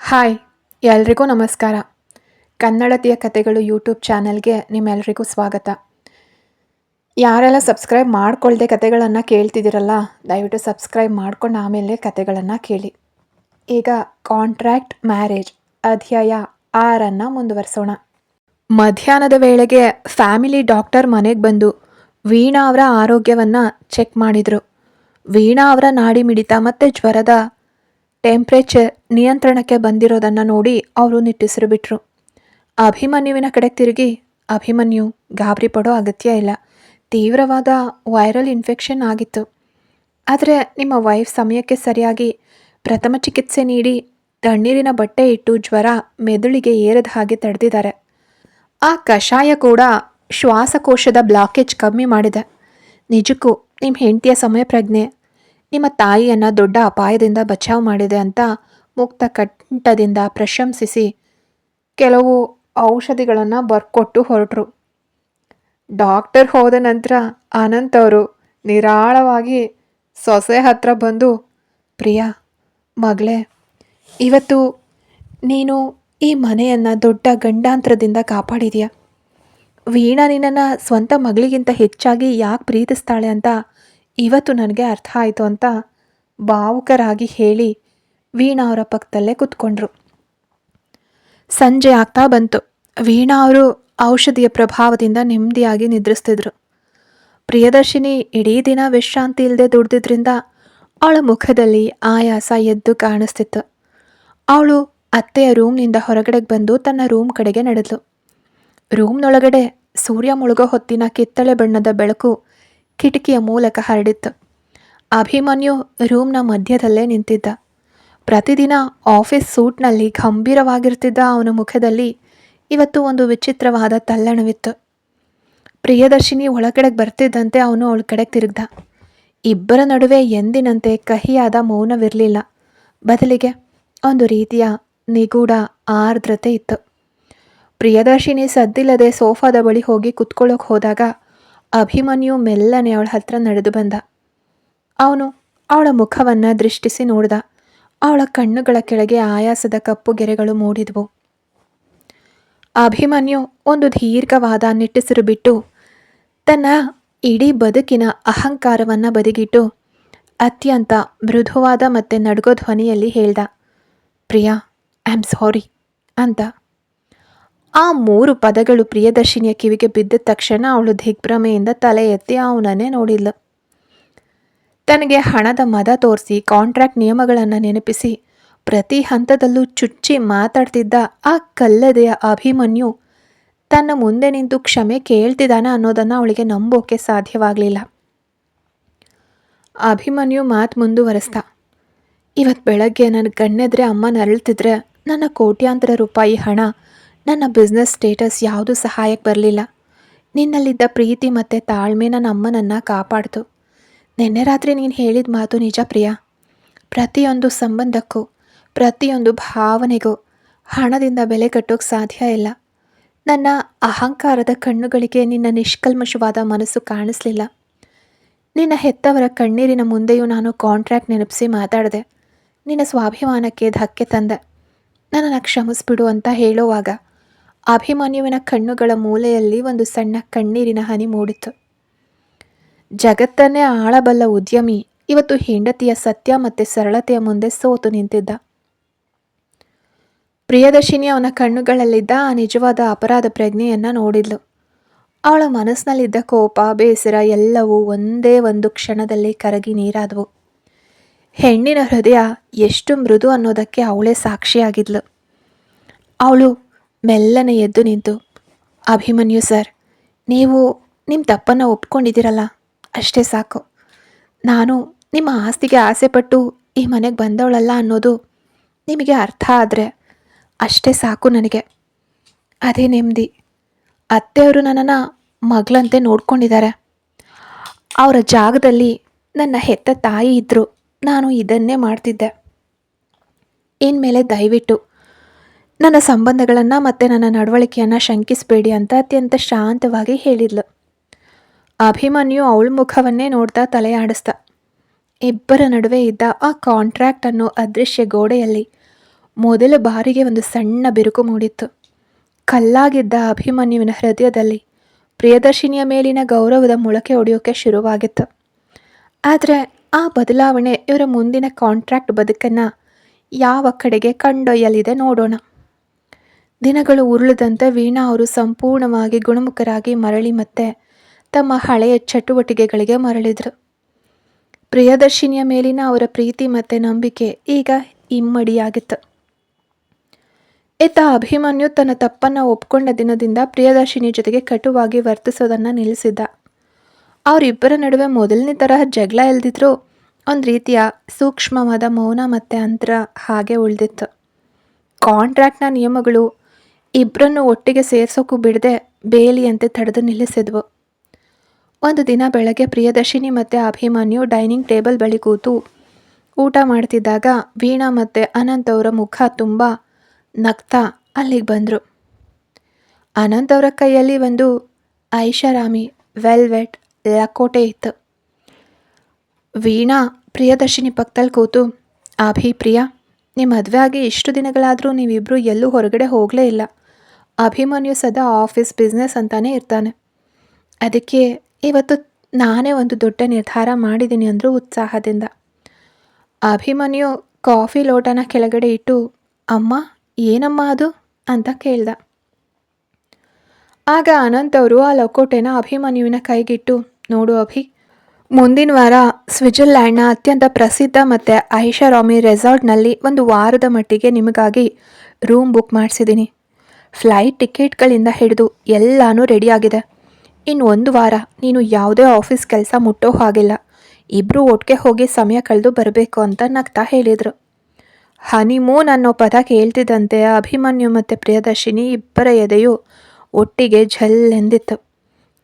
Hi ಎಲ್ರಿಗೂ ನಮಸ್ಕಾರ. ಕನ್ನಡತಿಯ ಕತೆಗಳು ಯೂಟ್ಯೂಬ್ ಚಾನಲ್ಗೆ ನಿಮ್ಮೆಲ್ರಿಗೂ ಸ್ವಾಗತ. ಯಾರೆಲ್ಲ ಸಬ್ಸ್ಕ್ರೈಬ್ ಮಾಡ್ಕೊಳ್ದೆ ಕತೆಗಳನ್ನು ಕೇಳ್ತಿದ್ದೀರಲ್ಲ, ದಯವಿಟ್ಟು ಸಬ್ಸ್ಕ್ರೈಬ್ ಮಾಡ್ಕೊಂಡು ಆಮೇಲೆ ಕತೆಗಳನ್ನು ಕೇಳಿ. ಈಗ ಕಾಂಟ್ರಾಕ್ಟ್ ಮ್ಯಾರೇಜ್ ಅಧ್ಯಾಯ 6 ಮುಂದುವರಿಸೋಣ. ಮಧ್ಯಾಹ್ನದ ವೇಳೆಗೆ ಫ್ಯಾಮಿಲಿ ಡಾಕ್ಟರ್ ಮನೆಗೆ ಬಂದು ವೀಣಾ ಅವರ ಆರೋಗ್ಯವನ್ನು ಚೆಕ್ ಮಾಡಿದರು. ವೀಣಾ ಅವರ ನಾಡಿ ಮಿಡಿತ ಮತ್ತು ಜ್ವರದ ಟೆಂಪ್ರೇಚರ್ ನಿಯಂತ್ರಣಕ್ಕೆ ಬಂದಿರೋದನ್ನು ನೋಡಿ ಅವರು ನಿಟ್ಟುಸಿರು ಬಿಟ್ಟರು. ಅಭಿಮನ್ಯುವಿನ ಕಡೆ ತಿರುಗಿ, ಅಭಿಮನ್ಯು, ಗಾಬರಿ ಪಡೋ ಅಗತ್ಯ ಇಲ್ಲ. ತೀವ್ರವಾದ ವೈರಲ್ ಇನ್ಫೆಕ್ಷನ್ ಆಗಿತ್ತು. ಆದರೆ ನಿಮ್ಮ ವೈಫ್ ಸಮಯಕ್ಕೆ ಸರಿಯಾಗಿ ಪ್ರಥಮ ಚಿಕಿತ್ಸೆ ನೀಡಿ ತಣ್ಣೀರಿನ ಬಟ್ಟೆ ಇಟ್ಟು ಜ್ವರ ಮೆದುಳಿಗೆ ಏರದ ಹಾಗೆ ತಡೆದಿದ್ದಾರೆ. ಆ ಕಷಾಯ ಕೂಡ ಶ್ವಾಸಕೋಶದ ಬ್ಲಾಕೇಜ್ ಕಮ್ಮಿ ಮಾಡಿದೆ. ನಿಜಕ್ಕೂ ನಿಮ್ಮ ಹೆಂಡತಿಯ ಸಮಯ ಪ್ರಜ್ಞೆ ನಿಮ್ಮ ತಾಯಿಯನ್ನು ದೊಡ್ಡ ಅಪಾಯದಿಂದ ಬಚಾವ್ ಮಾಡಿದೆ ಅಂತ ಮುಕ್ತ ಕಂಠದಿಂದ ಪ್ರಶಂಸಿಸಿ ಕೆಲವು ಔಷಧಿಗಳನ್ನು ಬರ್ಕೊಟ್ಟು ಹೊರಟರು. ಡಾಕ್ಟರ್ ಹೋದ ನಂತರ ಅನಂತ್ ಅವರು ನಿರಾಳವಾಗಿ ಸೊಸೆ ಹತ್ರ ಬಂದು, ಪ್ರಿಯಾ ಮಗಳೇ, ಇವತ್ತು ನೀನು ಈ ಮನೆಯನ್ನು ದೊಡ್ಡ ಗಂಡಾಂತರದಿಂದ ಕಾಪಾಡಿದೀಯ. ವೀಣಾ ನಿನ್ನನ್ನು ಸ್ವಂತ ಮಗಳಿಗಿಂತ ಹೆಚ್ಚಾಗಿ ಯಾಕೆ ಪ್ರೀತಿಸ್ತಾಳೆ ಅಂತ ಇವತ್ತು ನನಗೆ ಅರ್ಥ ಆಯಿತು ಅಂತ ಭಾವುಕರಾಗಿ ಹೇಳಿ ವೀಣಾ ಅವರ ಪಕ್ಕದಲ್ಲೇ ಕೂತ್ಕೊಂಡ್ರು. ಸಂಜೆ ಆಗ್ತಾ ಬಂತು. ವೀಣಾ ಅವರು ಔಷಧಿಯ ಪ್ರಭಾವದಿಂದ ನೆಮ್ಮದಿಯಾಗಿ ನಿದ್ರಿಸ್ತಿದ್ರು. ಪ್ರಿಯದರ್ಶಿನಿ ಇಡೀ ದಿನ ವಿಶ್ರಾಂತಿ ಇಲ್ಲದೆ ದುಡ್ದಿದ್ರಿಂದ ಅವಳ ಮುಖದಲ್ಲಿ ಆಯಾಸ ಎದ್ದು ಕಾಣಿಸ್ತಿತ್ತು. ಅವಳು ಅತ್ತೆಯ ರೂಮ್ನಿಂದ ಹೊರಗಡೆಗೆ ಬಂದು ತನ್ನ ರೂಮ್ ಕಡೆಗೆ ನಡೆದ್ಲು. ರೂಮ್ನೊಳಗಡೆ ಸೂರ್ಯ ಮುಳುಗೋ ಹೊತ್ತಿನ ಕಿತ್ತಳೆ ಬಣ್ಣದ ಬೆಳಕು ಕಿಟಕಿಯ ಮೂಲಕ ಹರಡಿತ್ತು. ಅಭಿಮನ್ಯು ರೂಮ್ನ ಮಧ್ಯದಲ್ಲೇ ನಿಂತಿದ್ದ. ಪ್ರತಿದಿನ ಆಫೀಸ್ ಸೂಟ್ನಲ್ಲಿ ಗಂಭೀರವಾಗಿರ್ತಿದ್ದ ಅವನ ಮುಖದಲ್ಲಿ ಇವತ್ತು ಒಂದು ವಿಚಿತ್ರವಾದ ತಲ್ಲಣವಿತ್ತು. ಪ್ರಿಯದರ್ಶಿನಿ ಒಳಗಡೆಗೆ ಬರ್ತಿದ್ದಂತೆ ಅವನು ಅವಳ ಕಡೆಗೆ ತಿರುಗ್ದ. ಇಬ್ಬರ ನಡುವೆ ಎಂದಿನಂತೆ ಕಹಿಯಾದ ಮೌನವಿರಲಿಲ್ಲ. ಬದಲಿಗೆ ಒಂದು ರೀತಿಯ ನಿಗೂಢ ಆರ್ದ್ರತೆ ಇತ್ತು. ಪ್ರಿಯದರ್ಶಿನಿ ಸದ್ದಿಲ್ಲದೆ ಸೋಫಾದ ಬಳಿ ಹೋಗಿ ಕುತ್ಕೊಳ್ಳೋಕೆ ಹೋದಾಗ ಅಭಿಮನ್ಯು ಮೆಲ್ಲನೆ ಅವಳ ಹತ್ರ ನಡೆದು ಬಂದ. ಅವನು ಅವಳ ಮುಖವನ್ನು ದೃಷ್ಟಿಸಿ ನೋಡಿದ. ಅವಳ ಕಣ್ಣುಗಳ ಕೆಳಗೆ ಆಯಾಸದ ಕಪ್ಪು ಗೆರೆಗಳು ಮೂಡಿದ್ವು. ಅಭಿಮನ್ಯು ಒಂದು ದೀರ್ಘವಾದ ನಿಟ್ಟುಸಿರು ಬಿಟ್ಟು ತನ್ನ ಇಡೀ ಬದುಕಿನ ಅಹಂಕಾರವನ್ನು ಬದಿಗಿಟ್ಟು ಅತ್ಯಂತ ಮೃದುವಾದ ಮತ್ತು ನಡುಗೋ ಧ್ವನಿಯಲ್ಲಿ ಹೇಳ್ದ, ಪ್ರಿಯಾ, ಐ ಆಮ್ ಸಾರಿ ಅಂತ. ಆ 3 ಪದಗಳು ಪ್ರಿಯದರ್ಶಿನಿಯ ಕಿವಿಗೆ ಬಿದ್ದ ತಕ್ಷಣ ಅವಳು ದಿಗ್ಭ್ರಮೆಯಿಂದ ತಲೆ ಎತ್ತಿ ಅವನನ್ನೇ ನೋಡಿದ್ಲು. ತನಗೆ ಹಣದ ಮದ ತೋರಿಸಿ ಕಾಂಟ್ರಾಕ್ಟ್ ನಿಯಮಗಳನ್ನು ನೆನಪಿಸಿ ಪ್ರತಿ ಹಂತದಲ್ಲೂ ಚುಚ್ಚಿ ಮಾತಾಡ್ತಿದ್ದ ಆ ಕಲ್ಲದೆಯ ಅಭಿಮನ್ಯು ತನ್ನ ಮುಂದೆ ನಿಂತು ಕ್ಷಮೆ ಕೇಳ್ತಿದ್ದಾನೆ ಅನ್ನೋದನ್ನು ಅವಳಿಗೆ ನಂಬೋಕೆ ಸಾಧ್ಯವಾಗಲಿಲ್ಲ. ಅಭಿಮನ್ಯು ಮಾತು ಮುಂದುವರೆಸ್ದ, ಇವತ್ತು ಬೆಳಗ್ಗೆ ನನ್ನ ಕಣ್ಣೆದ್ರೆ ಅಮ್ಮ ನರಳ್ತಿದ್ರೆ ನನ್ನ ಕೋಟ್ಯಾಂತರ ರೂಪಾಯಿ ಹಣ, ನನ್ನ ಬಿಸ್ನೆಸ್ ಸ್ಟೇಟಸ್ ಯಾವುದೂ ಸಹಾಯಕ್ಕೆ ಬರಲಿಲ್ಲ. ನಿನ್ನಲ್ಲಿದ್ದ ಪ್ರೀತಿ ಮತ್ತು ತಾಳ್ಮೆ ನನ್ನ ಅಮ್ಮನನ್ನು ಕಾಪಾಡ್ತು. ನಿನ್ನೆ ರಾತ್ರಿ ನೀನು ಹೇಳಿದ ಮಾತು ನಿಜ ಪ್ರಿಯಾ. ಪ್ರತಿಯೊಂದು ಸಂಬಂಧಕ್ಕೂ ಪ್ರತಿಯೊಂದು ಭಾವನೆಗೂ ಹಣದಿಂದ ಬೆಲೆ ಕಟ್ಟೋಕ್ಕೆ ಸಾಧ್ಯ ಇಲ್ಲ. ನನ್ನ ಅಹಂಕಾರದ ಕಣ್ಣುಗಳಿಗೆ ನಿನ್ನ ನಿಷ್ಕಲ್ಮಶವಾದ ಮನಸ್ಸು ಕಾಣಿಸ್ಲಿಲ್ಲ. ನಿನ್ನ ಹೆತ್ತವರ ಕಣ್ಣೀರಿನ ಮುಂದೆಯೂ ನಾನು ಕಾಂಟ್ರಾಕ್ಟ್ ನೆನಪಿಸಿ ಮಾತಾಡಿದೆ. ನಿನ್ನ ಸ್ವಾಭಿಮಾನಕ್ಕೆ ಧಕ್ಕೆ ತಂದೆ. ನನ್ನನ್ನು ಕ್ಷಮಿಸ್ಬಿಡು ಅಂತ ಹೇಳುವಾಗ ಅಭಿಮನ್ಯುವಿನ ಕಣ್ಣುಗಳ ಮೂಲೆಯಲ್ಲಿ ಒಂದು ಸಣ್ಣ ಕಣ್ಣೀರಿನ ಹನಿ ಮೂಡಿತು. ಜಗತ್ತನ್ನೇ ಆಳಬಲ್ಲ ಉದ್ಯಮಿ ಇವತ್ತು ಹೆಂಡತಿಯ ಸತ್ಯ ಮತ್ತು ಸರಳತೆಯ ಮುಂದೆ ಸೋತು ನಿಂತಿದ್ದ. ಪ್ರಿಯದರ್ಶಿನಿ ಅವನ ಕಣ್ಣುಗಳಲ್ಲಿದ್ದ ಆ ನಿಜವಾದ ಅಪರಾಧ ಪ್ರಜ್ಞೆಯನ್ನು ನೋಡಿದ್ಲು. ಅವಳ ಮನಸ್ಸಿನಲ್ಲಿದ್ದ ಕೋಪ, ಬೇಸರ ಎಲ್ಲವೂ ಒಂದೇ ಒಂದು ಕ್ಷಣದಲ್ಲಿ ಕರಗಿ ನೀರಾದವು. ಹೆಣ್ಣಿನ ಹೃದಯ ಎಷ್ಟು ಮೃದು ಅನ್ನೋದಕ್ಕೆ ಅವಳೇ ಸಾಕ್ಷಿಯಾಗಿದ್ಲು. ಅವಳು ಮೆಲ್ಲನೆ ಎದ್ದು ನಿಂತು, ಅಭಿಮನ್ಯು ಸರ್, ನೀವು ನಿಮ್ಮ ತಪ್ಪನ್ನು ಒಪ್ಕೊಂಡಿದ್ದೀರಲ್ಲ, ಅಷ್ಟೇ ಸಾಕು. ನಾನು ನಿಮ್ಮ ಆಸ್ತಿಗೆ ಆಸೆಪಟ್ಟು ಈ ಮನೆಗೆ ಬಂದವಳಲ್ಲ ಅನ್ನೋದು ನಿಮಗೆ ಅರ್ಥ ಆದರೆ ಅಷ್ಟೇ ಸಾಕು ನನಗೆ. ಅದೇ ನೆಮ್ಮದಿ. ಅತ್ತೆಯವರು ನನ್ನನ್ನು ಮಗಳಂತೆ ನೋಡ್ಕೊಂಡಿದ್ದಾರೆ. ಅವರ ಜಾಗದಲ್ಲಿ ನನ್ನ ಹೆತ್ತ ತಾಯಿ ಇದ್ದರು ನಾನು ಇದನ್ನೇ ಮಾಡ್ತಿದ್ದೆ. ಇನ್ಮೇಲೆ ದಯವಿಟ್ಟು ನನ್ನ ಸಂಬಂಧಗಳನ್ನು ಮತ್ತು ನನ್ನ ನಡವಳಿಕೆಯನ್ನು ಶಂಕಿಸಬೇಡಿ ಅಂತ ಅತ್ಯಂತ ಶಾಂತವಾಗಿ ಹೇಳಿದ್ಲು. ಅಭಿಮನ್ಯು ಅವಳ ಮುಖವನ್ನೇ ನೋಡ್ತಾ ತಲೆಯಾಡಿಸ್ದ. ಇಬ್ಬರ ನಡುವೆ ಇದ್ದ ಆ ಕಾಂಟ್ರಾಕ್ಟ್ ಅನ್ನೋ ಅದೃಶ್ಯ ಗೋಡೆಯಲ್ಲಿ ಮೊದಲ ಬಾರಿಗೆ ಒಂದು ಸಣ್ಣ ಬಿರುಕು ಮೂಡಿತ್ತು. ಕಲ್ಲಾಗಿದ್ದ ಅಭಿಮನ್ಯುವಿನ ಹೃದಯದಲ್ಲಿ ಪ್ರಿಯದರ್ಶಿನಿಯ ಮೇಲಿನ ಗೌರವದ ಮೊಳಕೆ ಒಡೆಯೋಕೆ ಶುರುವಾಗಿತ್ತು. ಆದರೆ ಆ ಬದಲಾವಣೆ ಇವರ ಮುಂದಿನ ಕಾಂಟ್ರಾಕ್ಟ್ ಬದುಕನ್ನು ಯಾವ ಕಡೆಗೆ ಕೊಂಡೊಯ್ಯಲಿದೆ ನೋಡೋಣ. ದಿನಗಳು ಉರುಳದಂತೆ ವೀಣಾ ಅವರು ಸಂಪೂರ್ಣವಾಗಿ ಗುಣಮುಖರಾಗಿ ಮರಳಿ ಮತ್ತೆ ತಮ್ಮ ಹಳೆಯ ಚಟುವಟಿಕೆಗಳಿಗೆ ಮರಳಿದರು. ಪ್ರಿಯದರ್ಶಿನಿಯ ಮೇಲಿನ ಅವರ ಪ್ರೀತಿ ಮತ್ತು ನಂಬಿಕೆ ಈಗ ಇಮ್ಮಡಿಯಾಗಿತ್ತು. ಇತ್ತ ಅಭಿಮನ್ಯು ತನ್ನ ತಪ್ಪನ್ನು ಒಪ್ಕೊಂಡ ದಿನದಿಂದ ಪ್ರಿಯದರ್ಶಿನಿ ಜೊತೆಗೆ ಕಟುವಾಗಿ ವರ್ತಿಸೋದನ್ನು ನಿಲ್ಲಿಸಿದ್ದ. ಅವರಿಬ್ಬರ ನಡುವೆ ಮೊದಲನೇ ತರಹ ಜಗಳ ಇಲ್ದಿದ್ರೂ ಒಂದು ರೀತಿಯ ಸೂಕ್ಷ್ಮವಾದ ಮೌನ ಮತ್ತು ಅಂತರ ಹಾಗೆ ಉಳಿದಿತ್ತು. ಕಾಂಟ್ರಾಕ್ಟ್ನ ನಿಯಮಗಳು ಇಬ್ಬರನ್ನು ಒಟ್ಟಿಗೆ ಸೇರ್ಸೋಕ್ಕೂ ಬಿಡದೆ ಬೇಲಿಯಂತೆ ತಡೆದು ನಿಲ್ಲಿಸಿದ್ವು. ಒಂದು ದಿನ ಬೆಳಗ್ಗೆ ಪ್ರಿಯದರ್ಶಿನಿ ಮತ್ತು ಅಭಿಮನ್ಯು ಡೈನಿಂಗ್ ಟೇಬಲ್ ಬಳಿ ಕೂತು ಊಟ ಮಾಡ್ತಿದ್ದಾಗ ವೀಣಾ ಮತ್ತು ಅನಂತ್ ಅವರ ಮುಖ ತುಂಬ ನಗ್ತಾ ಅಲ್ಲಿಗೆ ಬಂದರು. ಅನಂತ್ ಅವರ ಕೈಯಲ್ಲಿ ಒಂದು ಐಷಾರಾಮಿ ವೆಲ್ವೆಟ್ ಲಕೋಟೆ ಇತ್ತು. ವೀಣಾ ಪ್ರಿಯದರ್ಶಿನಿ ಪಕ್ಕದಲ್ಲಿ ಕೂತು, ಪ್ರಿಯಾ, ನಿಮ್ಮ ಮದುವೆ ಆಗಿ ಇಷ್ಟು ದಿನಗಳಾದರೂ ನೀವಿಬ್ಬರು ಎಲ್ಲೂ ಹೊರಗಡೆ ಹೋಗಲೇ ಇಲ್ಲ. ಅಭಿಮನ್ಯು ಸದಾ ಆಫೀಸ್ ಬಿಸ್ನೆಸ್ ಅಂತಾನೆ ಇರ್ತಾನೆ. ಅದಕ್ಕೆ ಇವತ್ತು ನಾನೇ ಒಂದು ದೊಡ್ಡ ನಿರ್ಧಾರ ಮಾಡಿದ್ದೀನಿ ಅಂದರು ಉತ್ಸಾಹದಿಂದ. ಅಭಿಮನ್ಯು ಕಾಫಿ ಲೋಟನ ಕೆಳಗಡೆ ಇಟ್ಟು, ಅಮ್ಮ, ಏನಮ್ಮ ಅದು ಅಂತ ಕೇಳ್ದ. ಆಗ ಅನಂತ್ ಅವರು ಆ ಲಕೋಟೆನ ಅಭಿಮನ್ಯುವಿನ ಕೈಗಿಟ್ಟು, ನೋಡು ಅಭಿ, ಮುಂದಿನ ವಾರ ಸ್ವಿಟ್ಜರ್ಲ್ಯಾಂಡ್ನ ಅತ್ಯಂತ ಪ್ರಸಿದ್ಧ ಮತ್ತು ಐಷಾರಾಮಿ ರೆಸಾರ್ಟ್ನಲ್ಲಿ ಒಂದು ವಾರದ ಮಟ್ಟಿಗೆ ನಿಮಗಾಗಿ ರೂಮ್ ಬುಕ್ ಮಾಡಿಸಿದ್ದೀನಿ. ಫ್ಲೈಟ್ ಟಿಕೆಟ್ಗಳಿಂದ ಹಿಡಿದು ಎಲ್ಲನೂ ರೆಡಿಯಾಗಿದೆ. ಇನ್ನು ಒಂದು ವಾರ ನೀನು ಯಾವುದೇ ಆಫೀಸ್ ಕೆಲಸ ಮುಟ್ಟೋ ಹಾಗಿಲ್ಲ. ಇಬ್ಬರು ಒಟ್ಟಿಗೆ ಹೋಗಿ ಸಮಯ ಕಳೆದು ಬರಬೇಕು ಅಂತ ನಗ್ತಾ ಹೇಳಿದರು. ಹನಿಮೂನ್ ಅನ್ನೋ ಪದ ಕೇಳ್ತಿದ್ದಂತೆ ಅಭಿಮನ್ಯು ಮತ್ತು ಪ್ರಿಯದರ್ಶಿನಿ ಇಬ್ಬರ ಎದೆಯು ಒಟ್ಟಿಗೆ ಝಲ್ಲೆಂದಿತ್ತು.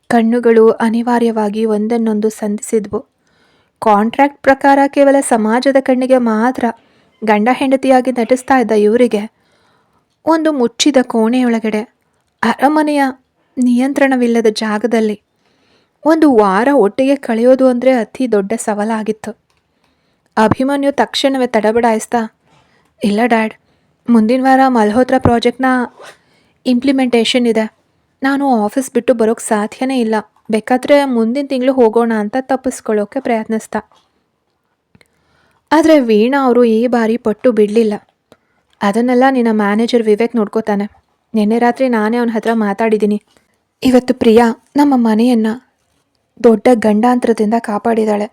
ಕಣ್ಣುಗಳು ಅನಿವಾರ್ಯವಾಗಿ ಒಂದನ್ನೊಂದು ಸಂಧಿಸಿದ್ವು. ಕಾಂಟ್ರಾಕ್ಟ್ ಪ್ರಕಾರ ಕೇವಲ ಸಮಾಜದ ಕಣ್ಣಿಗೆ ಮಾತ್ರ ಗಂಡ ಹೆಂಡತಿಯಾಗಿ ನಟಿಸ್ತಾ ಇದ್ದ ಇವರಿಗೆ ಒಂದು ಮುಚ್ಚಿದ ಕೋಣೆಯೊಳಗಡೆ ಅರಮನೆಯ ನಿಯಂತ್ರಣವಿಲ್ಲದ ಜಾಗದಲ್ಲಿ ಒಂದು ವಾರ ಒಟ್ಟಿಗೆ ಕಳೆಯೋದು ಅಂದರೆ ಅತಿ ದೊಡ್ಡ ಸವಾಲಾಗಿತ್ತು. ಅಭಿಮನ್ಯು ತಕ್ಷಣವೇ ತಡಬಡಾಯಿಸ್ತಾ, ಇಲ್ಲ ಡ್ಯಾಡ್, ಮುಂದಿನ ವಾರ ಮಲ್ಹೋತ್ರಾ ಪ್ರಾಜೆಕ್ಟ್ನ ಇಂಪ್ಲಿಮೆಂಟೇಷನ್ ಇದೆ. ನಾನು ಆಫೀಸ್ ಬಿಟ್ಟು ಬರೋಕ್ಕೆ ಸಾಧ್ಯನೇ ಇಲ್ಲ. ಬೇಕಾದರೆ ಮುಂದಿನ ತಿಂಗಳು ಹೋಗೋಣ ಅಂತ ತಪ್ಪಿಸ್ಕೊಳ್ಳೋಕ್ಕೆ ಪ್ರಯತ್ನಿಸ್ತಾ. ಆದರೆ ವೀಣಾ ಅವರು ಈ ಬಾರಿ ಪಟ್ಟು ಬಿಡಲಿಲ್ಲ. ಅದನ್ನೆಲ್ಲ ನಿನ್ನ ಮ್ಯಾನೇಜರ್ ವಿವೇಕ್ ನೋಡ್ಕೋತಾನೆ. ನಿನ್ನೆ ರಾತ್ರಿ ನಾನೇ ಅವನ ಹತ್ರ ಮಾತಾಡಿದ್ದೀನಿ. ಇವತ್ತು ಪ್ರಿಯಾ ನಮ್ಮ ಮನೆಯನ್ನು ದೊಡ್ಡ ಗಂಡಾಂತರದಿಂದ ಕಾಪಾಡಿದಾಳೆ.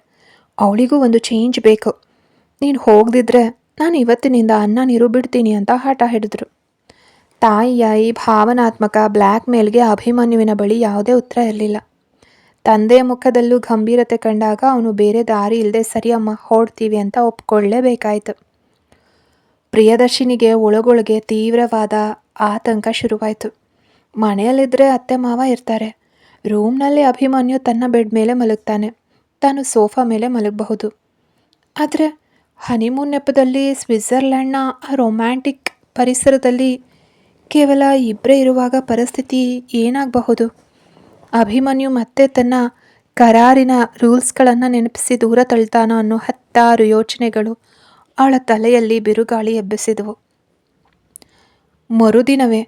ಅವಳಿಗೂ ಒಂದು ಚೇಂಜ್ ಬೇಕು. ನೀನು ಹೋಗದಿದ್ರೆ ನಾನು ಇವತ್ತಿನಿಂದ ಅನ್ನ ನೀರು ಬಿಡ್ತೀನಿ ಅಂತ ಹಠ ಹಿಡಿದ್ರು. ತಾಯಿಯ ಈ ಭಾವನಾತ್ಮಕ ಬ್ಲ್ಯಾಕ್ ಮೇಲ್ಗೆ ಅಭಿಮನ್ಯುವಿನ ಬಳಿ ಯಾವುದೇ ಉತ್ತರ ಇರಲಿಲ್ಲ. ತಂದೆಯ ಮುಖದಲ್ಲೂ ಗಂಭೀರತೆ ಕಂಡಾಗ ಅವನು ಬೇರೆ ದಾರಿ ಇಲ್ಲದೆ ಸರಿಯಮ್ಮ ಹೊಡ್ತೀವಿ ಅಂತ ಒಪ್ಕೊಳ್ಳೇಬೇಕಾಯಿತು. ಪ್ರಿಯದರ್ಶಿನಿಗೆ ಒಳಗೊಳಗೆ ತೀವ್ರವಾದ ಆತಂಕ ಶುರುವಾಯಿತು. ಮನೆಯಲ್ಲಿದ್ದರೆ ಅತ್ತೆ ಮಾವ ಇರ್ತಾರೆ. ರೂಮ್ನಲ್ಲಿ ಅಭಿಮನ್ಯು ತನ್ನ ಬೆಡ್ ಮೇಲೆ ಮಲಗ್ತಾನೆ. ತಾನು ಸೋಫಾ ಮೇಲೆ ಮಲಗಬಹುದು. ಆದರೆ ಹನಿಮೂನ್ ನೆಪದಲ್ಲಿ ಸ್ವಿಟ್ಜರ್ಲ್ಯಾಂಡ್ನ ಆ ರೊಮ್ಯಾಂಟಿಕ್ ಪರಿಸರದಲ್ಲಿ ಕೇವಲ ಇಬ್ಬರೇ ಇರುವಾಗ ಪರಿಸ್ಥಿತಿ ಏನಾಗಬಹುದು? ಅಭಿಮನ್ಯು ಮತ್ತೆ ತನ್ನ ಕರಾರಿನ ರೂಲ್ಸ್ಗಳನ್ನು ನೆನಪಿಸಿ ದೂರ ತಳ್ತಾನೋ ಅನ್ನೋ 10 ಯೋಚನೆಗಳು ಅವಳ ತಲೆಯಲ್ಲಿ ಬಿರುಗಾಳಿ ಎಬ್ಬಿಸಿದವು. ಮರುದಿನವೇ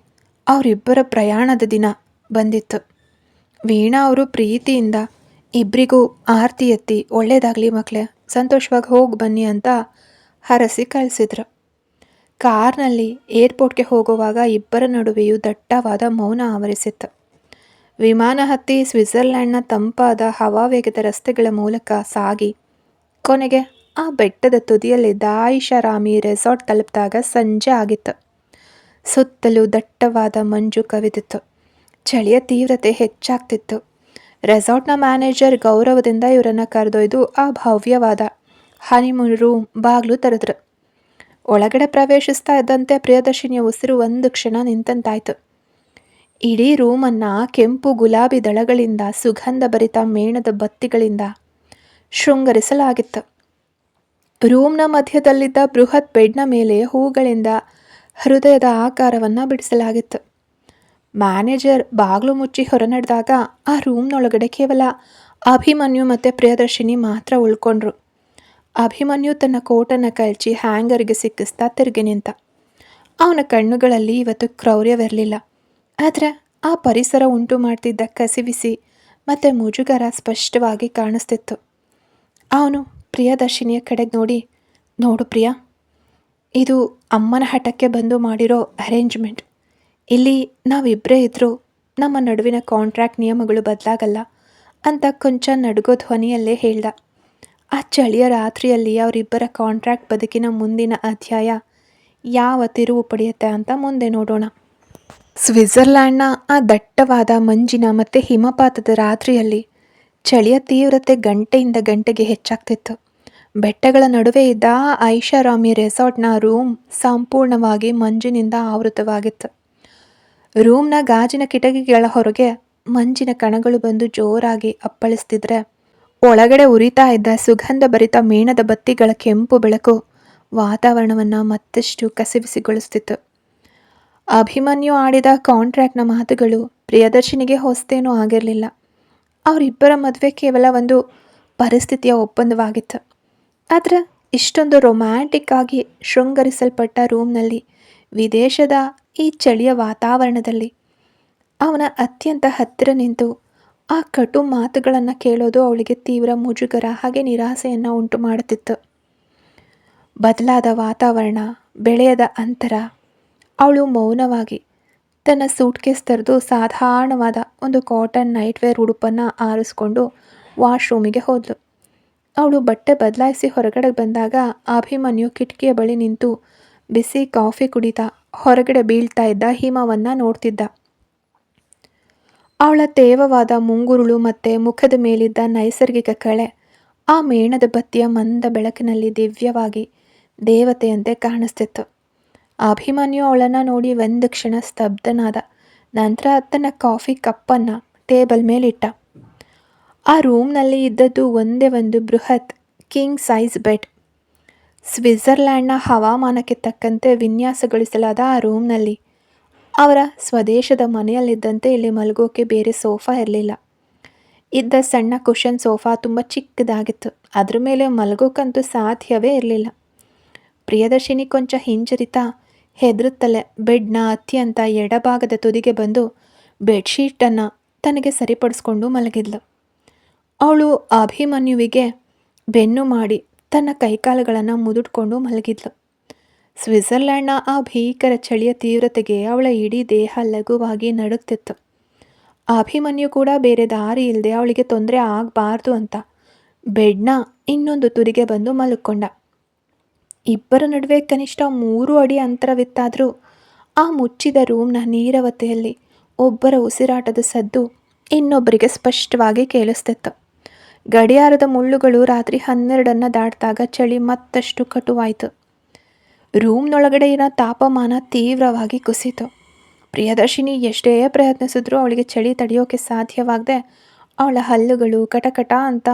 ಅವರಿಬ್ಬರ ಪ್ರಯಾಣದ ದಿನ ಬಂದಿತ್ತು. ವೀಣಾ ಅವರು ಪ್ರೀತಿಯಿಂದ ಇಬ್ಬರಿಗೂ ಆರತಿ ಎತ್ತಿ, ಒಳ್ಳೇದಾಗಲಿ ಮಕ್ಕಳೇ, ಸಂತೋಷವಾಗಿ ಹೋಗಿ ಬನ್ನಿ ಅಂತ ಹರಸಿ ಕಳಿಸಿದ್ರು. ಕಾರ್ನಲ್ಲಿ ಏರ್ಪೋರ್ಟ್ಗೆ ಹೋಗುವಾಗ ಇಬ್ಬರ ನಡುವೆಯೂ ದಟ್ಟವಾದ ಮೌನ ಆವರಿಸಿತ್ತು. ವಿಮಾನ ಹತ್ತಿ ಸ್ವಿಟ್ಜರ್ಲ್ಯಾಂಡ್ನ ತಂಪಾದ ಹವಾವೇಗದ ರಸ್ತೆಗಳ ಮೂಲಕ ಸಾಗಿ ಕೊನೆಗೆ ಆ ಬೆಟ್ಟದ ತುದಿಯಲ್ಲಿದ್ದ ಐಷಾರಾಮಿ ರೆಸಾರ್ಟ್ ತಲುಪಿದಾಗ ಸಂಜೆ ಆಗಿತ್ತು. ಸುತ್ತಲೂ ದಟ್ಟವಾದ ಮಂಜು ಕವಿದಿತ್ತು. ಚಳಿಯ ತೀವ್ರತೆ ಹೆಚ್ಚಾಗ್ತಿತ್ತು. ರೆಸಾರ್ಟ್ನ ಮ್ಯಾನೇಜರ್ ಗೌರವದಿಂದ ಇವರನ್ನು ಕರೆದೊಯ್ದು ಆ ಭವ್ಯವಾದ ಹನಿಮೂನ್ ರೂಮ್ ಬಾಗಿಲು ತೆರೆದ್ರು. ಒಳಗಡೆ ಪ್ರವೇಶಿಸ್ತಾ ಇದ್ದಂತೆ ಪ್ರಿಯದರ್ಶಿನಿಯ ಉಸಿರು ಒಂದು ಕ್ಷಣ ನಿಂತಂತಾಯಿತು. ಇಡೀ ರೂಮನ್ನು ಕೆಂಪು ಗುಲಾಬಿ ದಳಗಳಿಂದ, ಸುಗಂಧ ಭರಿತ ಮೇಣದ ಬತ್ತಿಗಳಿಂದ ಶೃಂಗರಿಸಲಾಗಿತ್ತು. ರೂಮ್ನ ಮಧ್ಯದಲ್ಲಿದ್ದ ಬೃಹತ್ ಬೆಡ್ನ ಮೇಲೆ ಹೂಗಳಿಂದ ಹೃದಯದ ಆಕಾರವನ್ನು ಬಿಡಿಸಲಾಗಿತ್ತು. ಮ್ಯಾನೇಜರ್ ಬಾಗಿಲು ಮುಚ್ಚಿ ಹೊರನಡೆದಾಗ ಆ ರೂಮ್ನೊಳಗಡೆ ಕೇವಲ ಅಭಿಮನ್ಯು ಮತ್ತು ಪ್ರಿಯದರ್ಶಿನಿ ಮಾತ್ರ ಉಳ್ಕೊಂಡ್ರು. ಅಭಿಮನ್ಯು ತನ್ನ ಕೋಟನ್ನು ಕಳಚಿ ಹ್ಯಾಂಗರ್ಗೆ ಸಿಕ್ಕಿಸ್ತಾ ತಿರುಗಿ ನಿಂತ. ಅವನ ಕಣ್ಣುಗಳಲ್ಲಿ ಇವತ್ತು ಕ್ರೌರ್ಯವಿರಲಿಲ್ಲ. ಆದರೆ ಆ ಪರಿಸರ ಉಂಟು ಮಾಡ್ತಿದ್ದ ಕಸಿವಿಸಿ ಮತ್ತು ಮುಜುಗರ ಸ್ಪಷ್ಟವಾಗಿ ಕಾಣಿಸ್ತಿತ್ತು. ಅವನು ಪ್ರಿಯದರ್ಶಿನಿಯ ಕಡೆಗೆ ನೋಡಿ, ನೋಡು ಪ್ರಿಯಾ, ಇದು ಅಮ್ಮನ ಹಠಕ್ಕೆ ಬಂದು ಮಾಡಿರೋ ಅರೇಂಜ್ಮೆಂಟ್. ಇಲ್ಲಿ ನಾವಿಬ್ಬರೇ ಇದ್ದರೂ ನಮ್ಮ ನಡುವಿನ ಕಾಂಟ್ರಾಕ್ಟ್ ನಿಯಮಗಳು ಬದಲಾಗಲ್ಲ ಅಂತ ಕೊಂಚ ನಡುಗೋ ಧ್ವನಿಯಲ್ಲೇ ಹೇಳ್ದ. ಆ ಚಳಿಯ ರಾತ್ರಿಯಲ್ಲಿ ಅವರಿಬ್ಬರ ಕಾಂಟ್ರಾಕ್ಟ್ ಬದುಕಿನ ಮುಂದಿನ ಅಧ್ಯಾಯ ಯಾವ ತಿರುವು ಪಡೆಯುತ್ತೆ ಅಂತ ಮುಂದೆ ನೋಡೋಣ. ಸ್ವಿಟ್ಜರ್ಲ್ಯಾಂಡ್ನ ಆ ದಟ್ಟವಾದ ಮಂಜಿನ ಮತ್ತು ಹಿಮಪಾತದ ರಾತ್ರಿಯಲ್ಲಿ ಚಳಿಯ ತೀವ್ರತೆ ಗಂಟೆಯಿಂದ ಗಂಟೆಗೆ ಹೆಚ್ಚಾಗ್ತಿತ್ತು. ಬೆಟ್ಟಗಳ ನಡುವೆ ಇದ್ದ ಆ ಐಷಾರಾಮಿ ರೆಸಾರ್ಟ್ನ ರೂಮ್ ಸಂಪೂರ್ಣವಾಗಿ ಮಂಜಿನಿಂದ ಆವೃತವಾಗಿತ್ತು. ರೂಮ್ನ ಗಾಜಿನ ಕಿಟಕಿಗಳ ಹೊರಗೆ ಮಂಜಿನ ಕಣಗಳು ಬಂದು ಜೋರಾಗಿ ಅಪ್ಪಳಿಸ್ತಿದ್ರೆ, ಒಳಗಡೆ ಉರಿತಾ ಇದ್ದ ಸುಗಂಧ ಭರಿತ ಮೇಣದ ಬತ್ತಿಗಳ ಕೆಂಪು ಬೆಳಕು ವಾತಾವರಣವನ್ನು ಮತ್ತಷ್ಟು ಕಸಿವಿಸಿಗೊಳಿಸ್ತಿತ್ತು. ಅಭಿಮನ್ಯು ಆಡಿದ ಕಾಂಟ್ರಾಕ್ಟ್ನ ಮಾತುಗಳು ಪ್ರಿಯದರ್ಶಿನಿಗೆ ಹೊಸ್ತೇನೂ ಆಗಿರಲಿಲ್ಲ. ಅವರಿಬ್ಬರ ಮದುವೆ ಕೇವಲ ಒಂದು ಪರಿಸ್ಥಿತಿಯ ಒಪ್ಪಂದವಾಗಿತ್ತು. ಆದರೆ ಇಷ್ಟೊಂದು ರೊಮ್ಯಾಂಟಿಕ್ ಆಗಿ ಶೃಂಗರಿಸಲ್ಪಟ್ಟ ರೂಮ್ನಲ್ಲಿ, ವಿದೇಶದ ಈ ಚಳಿಯ ವಾತಾವರಣದಲ್ಲಿ ಅವನ ಅತ್ಯಂತ ಹತ್ತಿರ ನಿಂತು ಆ ಕಟು ಮಾತುಗಳನ್ನು ಕೇಳೋದು ಅವಳಿಗೆ ತೀವ್ರ ಮುಜುಗರ ಹಾಗೆ ನಿರಾಸೆಯನ್ನು ಉಂಟು ಮಾಡುತ್ತಿತ್ತು. ಬದಲಾದ ವಾತಾವರಣ, ಬೆಳೆಯದ ಅಂತರ. ಅವಳು ಮೌನವಾಗಿ ತನ್ನ ಸೂಟ್ಕೇಸ್ ತೆರೆದು ಸಾಧಾರಣವಾದ ಒಂದು ಕಾಟನ್ ನೈಟ್ವೇರ್ ಉಡುಪನ್ನು ಆರಿಸ್ಕೊಂಡು ವಾಶ್ರೂಮಿಗೆ ಹೋದಳು. ಅವಳು ಬಟ್ಟೆ ಬದಲಾಯಿಸಿ ಹೊರಗಡೆ ಬಂದಾಗ ಅಭಿಮನ್ಯು ಕಿಟಕಿಯ ಬಳಿ ನಿಂತು ಬಿಸಿ ಕಾಫಿ ಕುಡಿತಾ ಹೊರಗಡೆ ಬೀಳ್ತಾ ಇದ್ದ ಹಿಮವನ್ನು ನೋಡ್ತಿದ್ದ. ಅವಳ ತೇವವಾದ ಮುಂಗುರುಳು ಮತ್ತು ಮುಖದ ಮೇಲಿದ್ದ ನೈಸರ್ಗಿಕ ಕಳೆ ಆ ಮೇಣದ ಬತ್ತಿಯ ಮಂದ ಬೆಳಕಿನಲ್ಲಿ ದಿವ್ಯವಾಗಿ ದೇವತೆಯಂತೆ ಕಾಣಿಸ್ತಿತ್ತು. ಅಭಿಮನ್ಯು ಅವಳನ್ನು ನೋಡಿ ಒಂದು ಕ್ಷಣ ಸ್ತಬ್ಧನಾದ. ನಂತರ ತನ್ನ ಕಾಫಿ ಕಪ್ಪನ್ನು ಟೇಬಲ್ ಮೇಲಿಟ್ಟ. ಆ ರೂಮ್ನಲ್ಲಿ ಇದ್ದದ್ದು ಒಂದೇ ಒಂದು ಬೃಹತ್ ಕಿಂಗ್ ಸೈಜ್ ಬೆಡ್. ಸ್ವಿಟ್ಜರ್ಲ್ಯಾಂಡ್ನ ಹವಾಮಾನಕ್ಕೆ ತಕ್ಕಂತೆ ವಿನ್ಯಾಸಗೊಳಿಸಲಾದ ಆ ರೂಮ್ನಲ್ಲಿ ಅವರ ಸ್ವದೇಶದ ಮನೆಯಲ್ಲಿದ್ದಂತೆ ಇಲ್ಲಿ ಮಲಗೋಕೆ ಬೇರೆ ಸೋಫಾ ಇರಲಿಲ್ಲ. ಇದ್ದ ಸಣ್ಣ ಕುಷನ್ ಸೋಫಾ ತುಂಬ ಚಿಕ್ಕದಾಗಿತ್ತು. ಅದ್ರ ಮೇಲೆ ಮಲಗೋಕಂತೂ ಸಾಧ್ಯವೇ ಇರಲಿಲ್ಲ. ಪ್ರಿಯದರ್ಶಿನಿ ಕೊಂಚ ಹಿಂಜರಿತಾ ಹೆದರುತ್ತಲೇ ಬೆಡ್ನ ಅತ್ಯಂತ ಎಡಭಾಗದ ತುದಿಗೆ ಬಂದು ಬೆಡ್ಶೀಟನ್ನು ತನಗೆ ಸರಿಪಡಿಸ್ಕೊಂಡು ಮಲಗಿದ್ಲು. ಅವಳು ಅಭಿಮನ್ಯುವಿಗೆ ಬೆನ್ನು ಮಾಡಿ ತನ್ನ ಕೈಕಾಲುಗಳನ್ನು ಮುದುಡ್ಕೊಂಡು ಮಲಗಿದ್ಲು. ಸ್ವಿಟ್ಜರ್ಲ್ಯಾಂಡ್ನ ಆ ಭೀಕರ ಚಳಿಯ ತೀವ್ರತೆಗೆ ಅವಳ ಇಡೀ ದೇಹ ಲಘುವಾಗಿ ನಡುಗ್ತಿತ್ತು. ಅಭಿಮನ್ಯು ಕೂಡ ಬೇರೆ ದಾರಿ ಇಲ್ಲದೆ ಅವಳಿಗೆ ತೊಂದರೆ ಆಗಬಾರ್ದು ಅಂತ ಬೆಡ್ನ ಇನ್ನೊಂದು ತುದಿಗೆ ಬಂದು ಮಲ್ಕೊಂಡ. ಇಬ್ಬರ ನಡುವೆ ಕನಿಷ್ಠ 3 ಅಡಿ ಅಂತರವಿತ್ತಾದರೂ ಆ ಮುಚ್ಚಿದ ರೂಮ್ನ ನೀರವತೆಯಲ್ಲಿ ಒಬ್ಬರ ಉಸಿರಾಟದ ಸದ್ದು ಇನ್ನೊಬ್ಬರಿಗೆ ಸ್ಪಷ್ಟವಾಗಿ ಕೇಳಿಸ್ತಿತ್ತು. ಗಡಿಯಾರದ ಮುಳ್ಳುಗಳು ರಾತ್ರಿ 12 ದಾಟಿದಾಗ ಚಳಿ ಮತ್ತಷ್ಟು ಕಟುವಾಯಿತು. ರೂಮ್ನೊಳಗಡೆ ಇರೋ ತಾಪಮಾನ ತೀವ್ರವಾಗಿ ಕುಸಿತು. ಪ್ರಿಯದರ್ಶಿನಿ ಎಷ್ಟೇ ಪ್ರಯತ್ನಿಸಿದ್ರೂ ಅವಳಿಗೆ ಚಳಿ ತಡೆಯೋಕೆ ಸಾಧ್ಯವಾಗದೆ ಅವಳ ಹಲ್ಲುಗಳು ಕಟಕಟ ಅಂತ